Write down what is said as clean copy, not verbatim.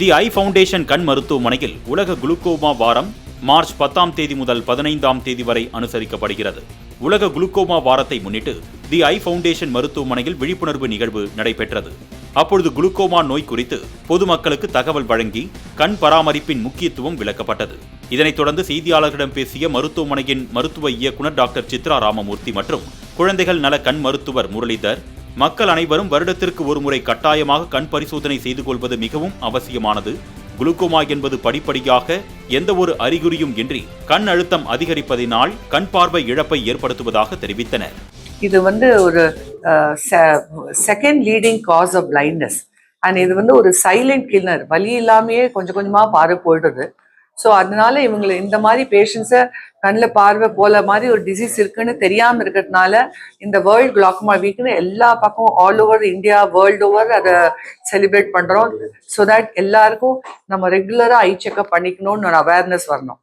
தி ஐ foundation கண் மருத்துவமனையில் உலக குளுக்கோமா வாரம் மார்ச் 10ஆம் தேதி முதல் 15ஆம் தேதி வரை அனுசரிக்கப்படுகிறது. உலக குளுக்கோமா வாரத்தை முன்னிட்டு தி ஐ ஃபவுண்டேஷன் மருத்துவமனையில் விழிப்புணர்வு நிகழ்வு நடைபெற்றது. அப்பொழுது குளுக்கோமா நோய் குறித்து பொதுமக்களுக்கு தகவல் வழங்கி கண் பராமரிப்பின் முக்கியத்துவம் விளக்கப்பட்டது. இதனைத் தொடர்ந்து செய்தியாளர்களிடம் பேசிய மருத்துவமனையின் மருத்துவ இயக்குநர் டாக்டர் சித்ரா ராமமூர்த்தி மற்றும் குழந்தைகள் நல கண் மருத்துவர் முரளிதர், மக்கள் அனைவரும் வருடத்திற்கு ஒருமுறை கட்டாயமாக கண் பரிசோதனை செய்து கொள்வது மிகவும் அவசியமானது. குளுக்கோமா என்பது படிப்படியாக எந்த ஒரு அறிகுறியும் இன்றி கண் அழுத்தம் அதிகரிப்பதினால் கண் பார்வை இழப்பை ஏற்படுத்துவதாக தெரிவித்தனர். இது ஒரு second leading cause of blindness and இது ஒரு சைலண்ட் கில்லர். வலி இல்லாமையே கொஞ்சம் கொஞ்சமா பார்வை போயிடுது. ஸோ அதனால இவங்களை இந்த மாதிரி பேஷண்ட்ஸை கண்ணில் பார்வை போல மாதிரி ஒரு டிசீஸ் இருக்குன்னு தெரியாமல் இருக்கிறதுனால இந்த வேர்ல்டு குளோக்கோமா வீக்னு எல்லா பக்கம் all over India, world over அதை செலிப்ரேட் பண்ணுறோம். ஸோ தட் எல்லாருக்கும் நம்ம ரெகுலராக ஐ செக்அப் பண்ணிக்கணும்னு ஒரு அவேர்னஸ் வரணும்.